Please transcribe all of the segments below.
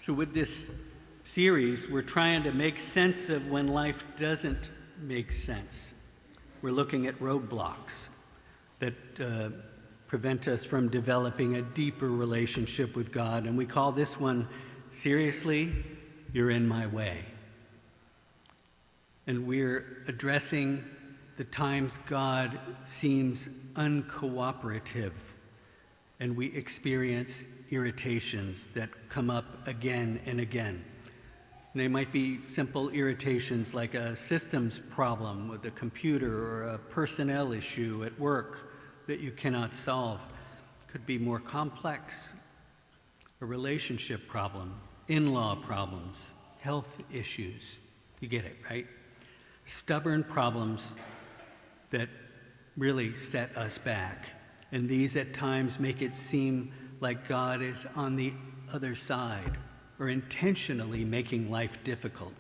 So with this series, we're trying to make sense of when life doesn't make sense. We're looking at roadblocks that prevent us from developing a deeper relationship with God. And we call this one, Seriously, You're in My Way. And we're addressing the times God seems uncooperative and we experience irritations that come up again and again. And they might be simple irritations like a systems problem with a computer or a personnel issue at work that you cannot solve. Could be more complex, a relationship problem, in-law problems, health issues. You get it, right? Stubborn problems that really set us back. And these at times make it seem like God is on the other side or intentionally making life difficult.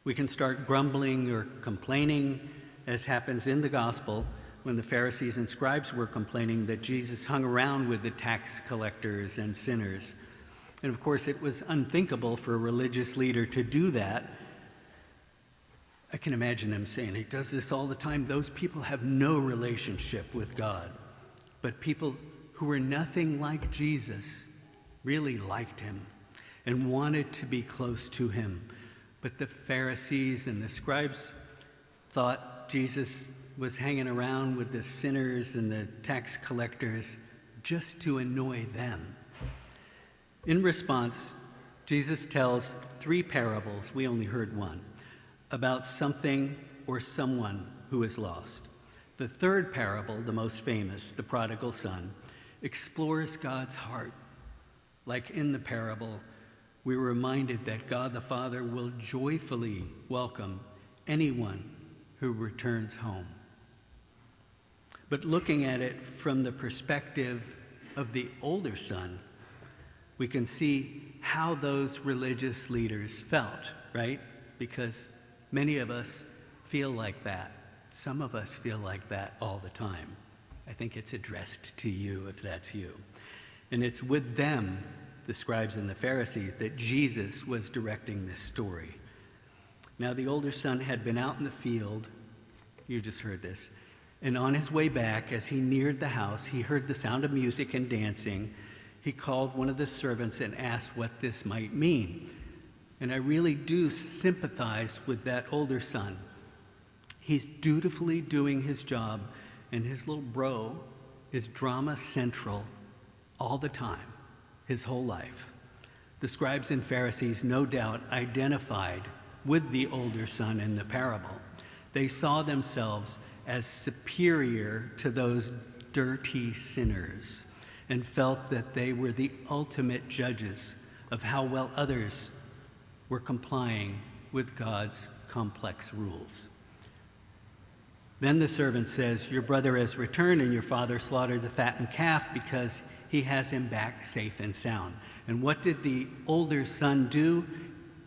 We can start grumbling or complaining, as happens in the gospel when the Pharisees and scribes were complaining that Jesus hung around with the tax collectors and sinners. And of course, it was unthinkable for a religious leader to do that. I can imagine them saying, he does this all the time. Those people have no relationship with God. But people who were nothing like Jesus really liked him and wanted to be close to him. But the Pharisees and the scribes thought Jesus was hanging around with the sinners and the tax collectors just to annoy them. In response, Jesus tells 3 parables, we only heard one, about something or someone who is lost. The third parable, the most famous, the prodigal son, explores God's heart. Like in the parable, we're reminded that God the Father will joyfully welcome anyone who returns home. But looking at it from the perspective of the older son, we can see how those religious leaders felt, right? Because many of us feel like that. Some of us feel like that all the time. I think it's addressed to you if that's you. And it's with them, the scribes and the Pharisees, that Jesus was directing this story. Now, the older son had been out in the field, you just heard this, and on his way back, as he neared the house, he heard the sound of music and dancing. He called one of the servants and asked what this might mean. And I really do sympathize with that older son. He's dutifully doing his job, and his little bro is drama central all the time, his whole life. The scribes and Pharisees no doubt identified with the older son in the parable. They saw themselves as superior to those dirty sinners and felt that they were the ultimate judges of how well others were complying with God's complex rules. Then the servant says, your brother has returned and your father slaughtered the fattened calf because he has him back safe and sound. And what did the older son do?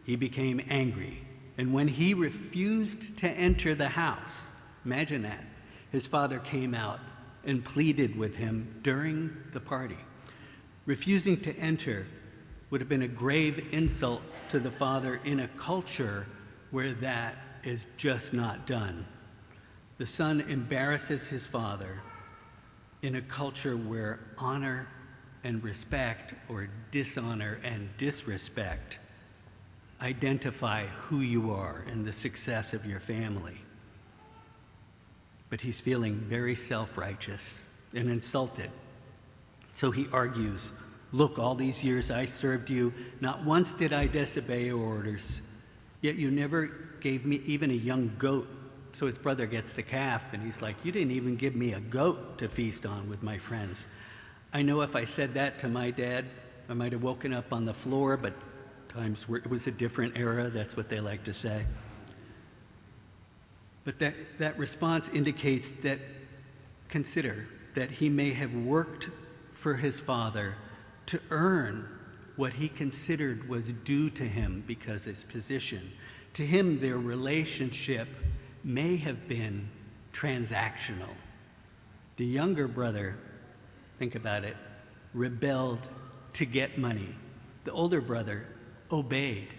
He became angry. And when he refused to enter the house, imagine that, his father came out and pleaded with him during the party. Refusing to enter would have been a grave insult to the father in a culture where that is just not done. The son embarrasses his father in a culture where honor and respect, or dishonor and disrespect, identify who you are and the success of your family. But he's feeling very self-righteous and insulted. So he argues, look, all these years I served you, not once did I disobey your orders, yet you never gave me even a young goat. So his brother gets the calf, and he's like, you didn't even give me a goat to feast on with my friends. I know if I said that to my dad, I might have woken up on the floor, but it was a different era, that's what they like to say. But that response indicates that, consider that he may have worked for his father to earn what he considered was due to him because of his position. To him, their relationship may have been transactional. The younger brother, think about it, rebelled to get money. The older brother obeyed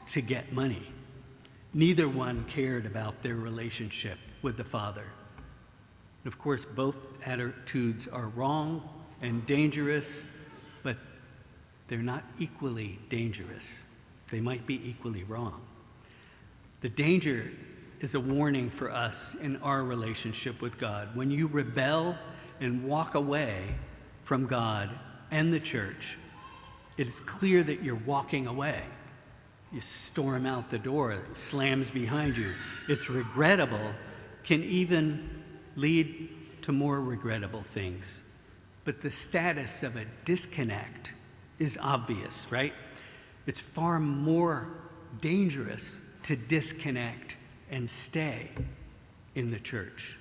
to get money. Neither one cared about their relationship with the father. Of course, both attitudes are wrong and dangerous, but they're not equally dangerous. They might be equally wrong. The danger is a warning for us in our relationship with God. When you rebel and walk away from God and the church, it is clear that you're walking away. You storm out the door, it slams behind you. It's regrettable, can even lead to more regrettable things. But the status of a disconnect is obvious, right? It's far more dangerous to disconnect and stay in the church,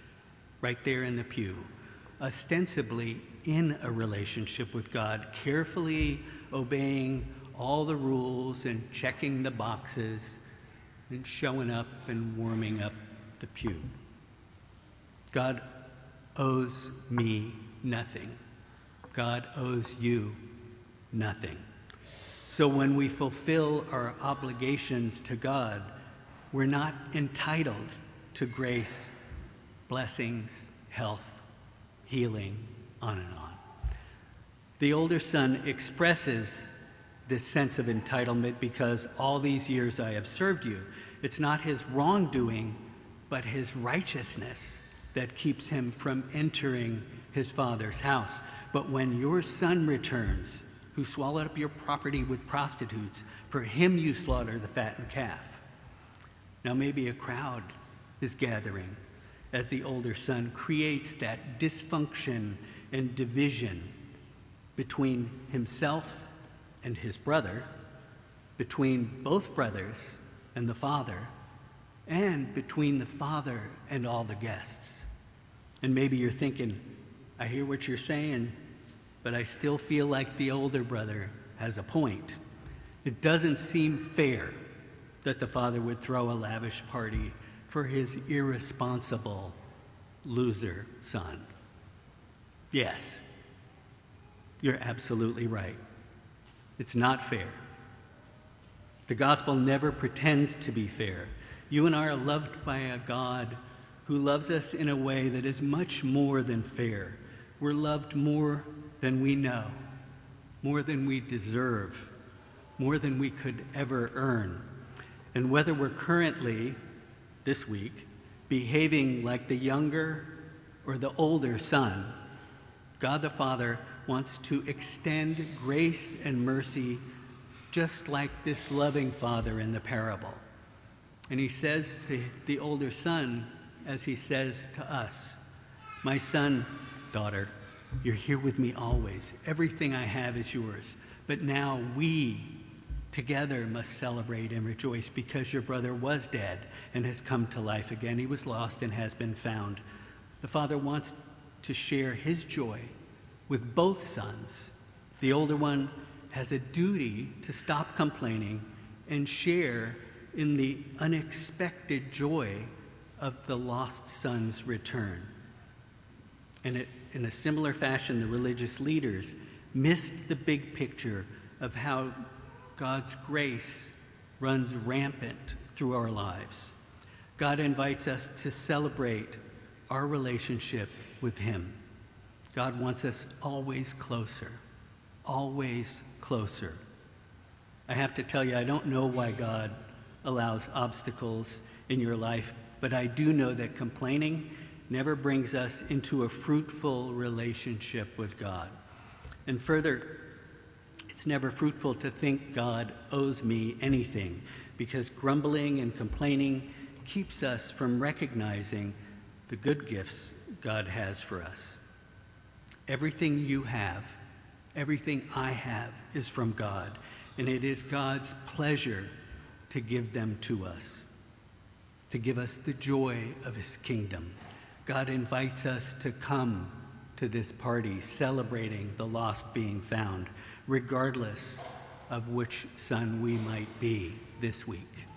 right there in the pew, ostensibly in a relationship with God, carefully obeying all the rules and checking the boxes and showing up and warming up the pew. God owes me nothing. God owes you nothing. So when we fulfill our obligations to God, we're not entitled to grace, blessings, health, healing, on and on. The older son expresses this sense of entitlement because all these years I have served you. It's not his wrongdoing, but his righteousness that keeps him from entering his father's house. But when your son returns, who swallowed up your property with prostitutes, for him you slaughter the fattened calf. Now maybe a crowd is gathering as the older son creates that dysfunction and division between himself and his brother, between both brothers and the father, and between the father and all the guests. And maybe you're thinking, I hear what you're saying, but I still feel like the older brother has a point. It doesn't seem fair that the father would throw a lavish party for his irresponsible loser son. Yes, you're absolutely right. It's not fair. The gospel never pretends to be fair. You and I are loved by a God who loves us in a way that is much more than fair. We're loved more than we know, more than we deserve, more than we could ever earn. And whether we're currently, this week, behaving like the younger or the older son, God the Father wants to extend grace and mercy just like this loving father in the parable. And he says to the older son, as he says to us, my son, daughter, you're here with me always. Everything I have is yours. But now we together must celebrate and rejoice because your brother was dead and has come to life again. He was lost and has been found. The father wants to share his joy with both sons. The older one has a duty to stop complaining and share in the unexpected joy of the lost son's return. And in a similar fashion, the religious leaders missed the big picture of how God's grace runs rampant through our lives. God invites us to celebrate our relationship with him. God wants us always closer, always closer. I have to tell you, I don't know why God allows obstacles in your life, but I do know that complaining never brings us into a fruitful relationship with God. And further, it's never fruitful to think God owes me anything, because grumbling and complaining keeps us from recognizing the good gifts God has for us. Everything you have, everything I have is from God, and it is God's pleasure to give them to us, to give us the joy of his kingdom. God invites us to come to this party celebrating the lost being found, regardless of which son we might be this week.